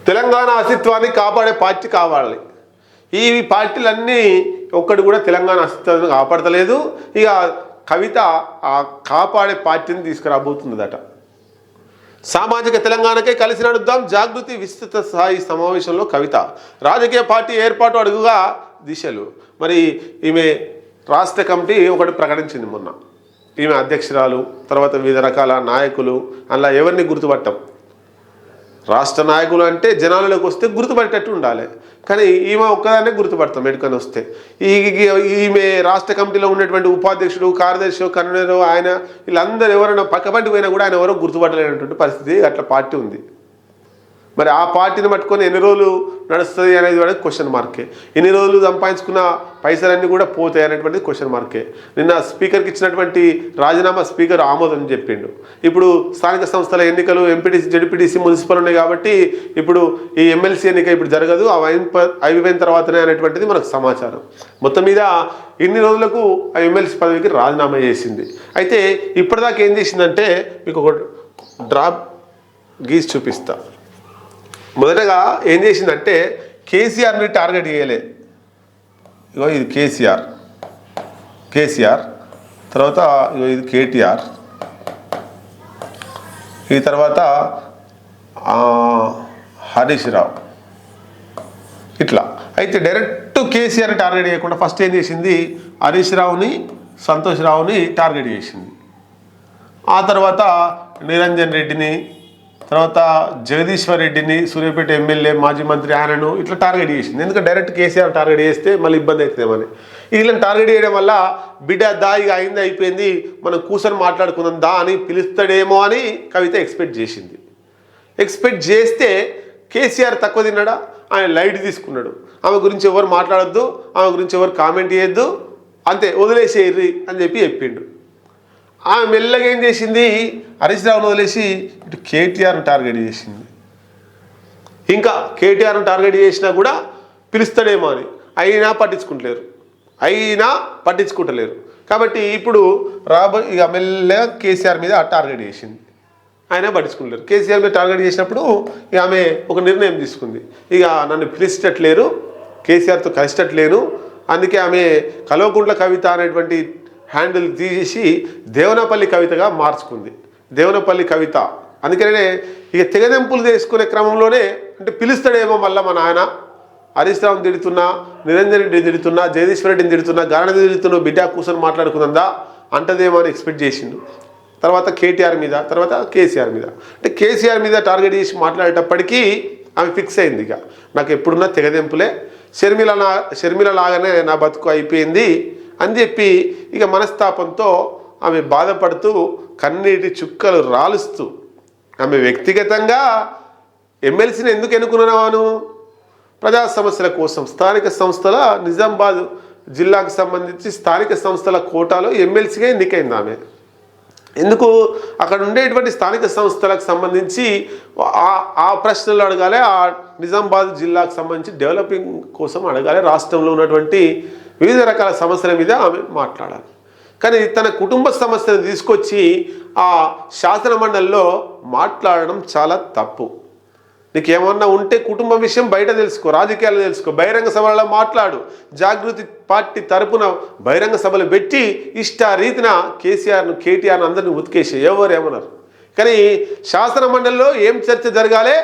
తెలంగాణ అస్తిత్వాన్ని కాపాడే పార్టీ కావాలి. ఈ పార్టీలన్నీ ఒక్కటి కూడా తెలంగాణ అస్తిత్వాన్ని కాపాడతలేదు. ఇక కవిత ఆ కాపాడే పార్టీని తీసుకురాబోతుందట. సామాజిక తెలంగాణకే కలిసి నడుద్దాం జాగృతి విస్తృత స్థాయి సమావేశంలో కవిత. రాజకీయ పార్టీ ఏర్పాటు అడుగుగా దిశలు. మరి ఈమె రాష్ట్ర కమిటీ ఒకటి ప్రకటించింది మొన్న. ఈమె అధ్యక్షురాలు, తర్వాత వివిధ రకాల నాయకులు, అలా ఎవరిని గుర్తుపట్టం. రాష్ట్ర నాయకులు అంటే జనాలలోకి వస్తే గుర్తుపట్టేటట్టు ఉండాలి, కానీ ఈమె ఒక్కదాన్నే గుర్తుపడతాం ఎడుకని వస్తే. ఈమె రాష్ట్ర కమిటీలో ఉన్నటువంటి ఉపాధ్యక్షుడు, కార్యదర్శి, కన్వీనరు, ఆయన వీళ్ళందరూ ఎవరైనా పక్కపంటి పోయినా కూడా ఆయన ఎవరో గుర్తుపట్టలేనటువంటి పరిస్థితి అట్లా పార్టీ ఉంది. మరి ఆ పార్టీని పట్టుకొని ఎన్ని రోజులు నడుస్తుంది అనేది కూడా క్వశ్చన్ మార్కే. ఎన్ని రోజులు సంపాదించుకున్న పైసలన్నీ కూడా పోతాయి అనేటువంటిది క్వశ్చన్ మార్కే. నిన్న స్పీకర్కి ఇచ్చినటువంటి రాజీనామా స్పీకర్ ఆమోదం చెప్పిండు. ఇప్పుడు స్థానిక సంస్థల ఎన్నికలు ఎంపీటీసీ, జడ్పీటీసీ, మున్సిపల్ ఉన్నాయి కాబట్టి ఇప్పుడు ఈ ఎమ్మెల్సీ ఎన్నిక ఇప్పుడు జరగదు, అయిపోయిన తర్వాతనే అనేటువంటిది మనకు సమాచారం. మొత్తం మీద ఇన్ని రోజులకు ఆ ఎమ్మెల్సీ పదవికి రాజీనామా చేసింది. అయితే ఇప్పటిదాకా ఏం చేసిందంటే మీకు ఒక డ్రాప్ గీసి చూపిస్తా. మొదటగా ఏం చేసిందంటే కేసీఆర్ని టార్గెట్ చేయలే. ఇగో ఇది కేసీఆర్, తర్వాత ఇగో ఇది కేటీఆర్, ఈ తర్వాత హరీష్ రావు, ఇట్లా. అయితే డైరెక్ట్ కేసీఆర్ని టార్గెట్ చేయకుండా ఫస్ట్ ఏం చేసింది, హరీష్ రావుని, సంతోష్ రావుని టార్గెట్ చేసింది. ఆ తర్వాత నిరంజన్ రెడ్డిని, తర్వాత జగదీశ్వర్ రెడ్డిని, సూర్యాపేట ఎమ్మెల్యే, మాజీ మంత్రి ఆయనను ఇట్లా టార్గెట్ చేసింది. ఎందుకంటే డైరెక్ట్ కేసీఆర్ టార్గెట్ చేస్తే మళ్ళీ ఇబ్బంది అవుతుందేమని. వీళ్ళని టార్గెట్ చేయడం వల్ల బిడ్డ దా ఇక అయింది, అయిపోయింది, మనం కూర్చొని మాట్లాడుకుందాం దా అని పిలుస్తాడేమో అని కవిత ఎక్స్పెక్ట్ చేసింది. ఎక్స్పెక్ట్ చేస్తే కేసీఆర్ తక్కువ తిన్నాడా, ఆయన లైట్ తీసుకున్నాడు. ఆమె గురించి ఎవరు మాట్లాడొద్దు, ఆమె గురించి ఎవరు కామెంట్ చేయొద్దు, అంతే వదిలేసేయర్రి అని చెప్పిండు. ఆమె మెల్లగా ఏం చేసింది, హరీష్ రావును వదిలేసి ఇటు కేటీఆర్ని టార్గెట్ చేసింది. ఇంకా కేటీఆర్ని టార్గెట్ చేసినా కూడా పిలుస్తాడేమో అని, అయినా పట్టించుకుంటలేరు. కాబట్టి ఇప్పుడు ఇక మెల్లగా కేసీఆర్ మీద టార్గెట్ చేసింది, అయినా పట్టించుకుంటలేరు. కేసీఆర్ మీద టార్గెట్ చేసినప్పుడు ఇక ఆమె ఒక నిర్ణయం తీసుకుంది, ఇక నన్ను పిలిచేటట్లేరు, కేసీఆర్తో కలిసేటట్లేను, అందుకే ఆమె కల్వకుంట్ల కవిత అనేటువంటి హ్యాండిల్ తీసేసి దేవనపల్లి కవితగా మార్చుకుంది. దేవనపల్లి కవిత. అందుకనే ఇక తెగదెంపులు తీసుకునే క్రమంలోనే అంటే పిలుస్తాడేమో మళ్ళీ మన ఆయన హరీష్ రావుని తిడుతున్నా, నిరంజన్ రెడ్డిని తిడుతున్నా, జగదీశ్వర్ రెడ్డిని తిడుతున్నా, గారణి తిడుతున్నా, బిడ్డ కూర్చొని మాట్లాడుకుందా అంటదేమో అని ఎక్స్పెక్ట్ చేసిండు. తర్వాత కేటీఆర్ మీద, తర్వాత కేసీఆర్ మీద. అంటే కేసీఆర్ మీద టార్గెట్ చేసి మాట్లాడేటప్పటికీ ఆమె ఫిక్స్ అయింది, ఇక నాకు ఎప్పుడున్నా తెగదెంపులే, షర్మిల లాగానే నా బతుకు అయిపోయింది అని చెప్పి ఇక మనస్తాపంతో ఆమె బాధపడుతూ కన్నీటి చుక్కలు రాలుస్తూ ఆమె వ్యక్తిగతంగా ఎమ్మెల్సీని ఎందుకు ఎన్నుకున్నాను, ప్రజా సమస్యల కోసం, స్థానిక సంస్థల నిజామాబాద్ జిల్లాకు సంబంధించి స్థానిక సంస్థల కోటాలో ఎమ్మెల్సీగా ఎన్నికైంది ఆమె. ఎందుకు, అక్కడ ఉండేటువంటి స్థానిక సంస్థలకు సంబంధించి ఆ ప్రశ్నలు అడగాలి, ఆ నిజామాబాద్ జిల్లాకు సంబంధించి డెవలపింగ్ కోసం అడగాలి, రాష్ట్రంలో ఉన్నటువంటి వివిధ రకాల సమస్యల మీద ఆమె మాట్లాడాలి. కానీ తన కుటుంబ సమస్యను తీసుకొచ్చి ఆ శాసన మండలిలో మాట్లాడడం చాలా తప్పు. నీకేమన్నా ఉంటే కుటుంబ విషయం బయట తెలుసుకో, రాజకీయాలు తెలుసుకో, బహిరంగ సభలలో మాట్లాడు. జాగృతి పార్టీ తరపున బహిరంగ సభలు పెట్టి ఇష్టారీతిన కేసీఆర్ను, కేటీఆర్ను అందరినీ ఉతికేసి ఎవరు ఏమన్నారు. కానీ శాసన మండలిలో ఏం చర్చ జరగాలి,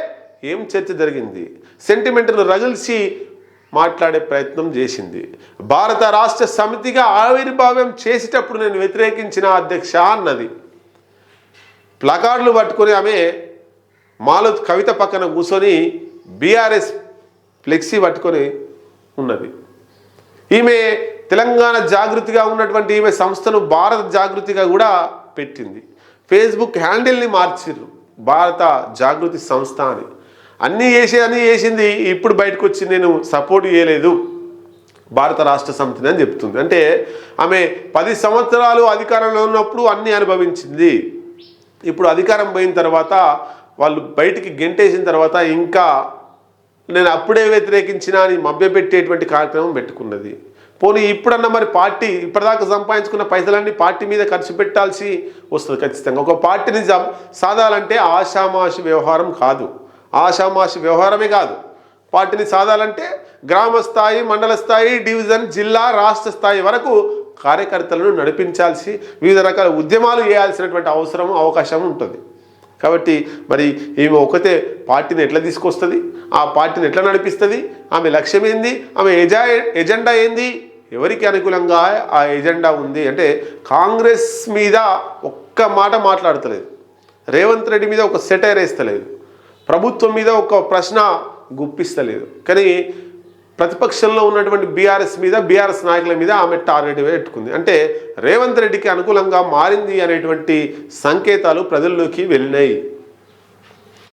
ఏం చర్చ జరిగింది, సెంటిమెంట్ను రగిల్చి మాట్లాడే ప్రయత్నం చేసింది. భారత రాష్ట్ర సమితిగా ఆవిర్భావం చేసేటప్పుడు నేను వ్యతిరేకించిన అధ్యక్ష అన్నది. ప్లకార్డులు పట్టుకొని ఆమె మాలత్ కవిత పక్కన కూర్చొని బీఆర్ఎస్ ఫ్లెక్సీ పట్టుకొని ఉన్నది. ఈమె తెలంగాణ జాగృతిగా ఉన్నటువంటి ఈమె సంస్థను భారత జాగృతిగా కూడా పెట్టింది. ఫేస్బుక్ హ్యాండిల్ని మార్చిర్రు భారత జాగృతి సంస్థ అని. అన్నీ చేసింది. ఇప్పుడు బయటకు వచ్చి నేను సపోర్ట్ చేయలేదు భారత రాష్ట్ర సమితిని అని చెప్తుంది. అంటే ఆమె 10 సంవత్సరాలు అధికారంలో ఉన్నప్పుడు అన్నీ అనుభవించింది. ఇప్పుడు అధికారం పోయిన తర్వాత వాళ్ళు బయటికి గెంటేసిన తర్వాత ఇంకా నేను అప్పుడే వ్యతిరేకించినా అని మభ్యపెట్టేటువంటి కార్యక్రమం పెట్టుకున్నది. పోనీ ఇప్పుడన్నా మరి పార్టీ ఇప్పటిదాకా సంపాదించుకున్న పైసలన్నీ పార్టీ మీద ఖర్చు పెట్టాల్సి వస్తుంది ఖచ్చితంగా. ఒక పార్టీని సాధాలంటే ఆషామాషి వ్యవహారం కాదు. ఆషామాషి వ్యవహారమే కాదు. పార్టీని సాధాలంటే గ్రామ స్థాయి, మండల స్థాయి, డివిజన్, జిల్లా, రాష్ట్ర స్థాయి వరకు కార్యకర్తలను నడిపించాల్సి, వివిధ రకాల ఉద్యమాలు చేయాల్సినటువంటి అవసరం, అవకాశం ఉంటుంది. కాబట్టి మరి ఈమె ఒకతే పార్టీని ఎట్లా తీసుకొస్తుంది, ఆ పార్టీని ఎట్లా నడిపిస్తుంది, ఆమె లక్ష్యం ఏంది, ఆమె ఎజెండా ఏంది, ఎవరికి అనుకూలంగా ఆ ఎజెండా ఉంది అంటే కాంగ్రెస్ మీద ఒక్క మాట మాట్లాడతలేదు, రేవంత్ రెడ్డి మీద ఒక సెటైర్ వేస్తలేదు, ప్రభుత్వం మీద ఒక ప్రశ్న గుప్పిస్తలేదు. కానీ ప్రతిపక్షంలో ఉన్నటువంటి బీఆర్ఎస్ మీద, బీఆర్ఎస్ నాయకుల మీద ఆమె టార్గెట్ పెట్టుకుంది. అంటే రేవంత్ రెడ్డికి అనుకూలంగా మారింది అనేటువంటి సంకేతాలు ప్రజల్లోకి వెళ్ళినాయి.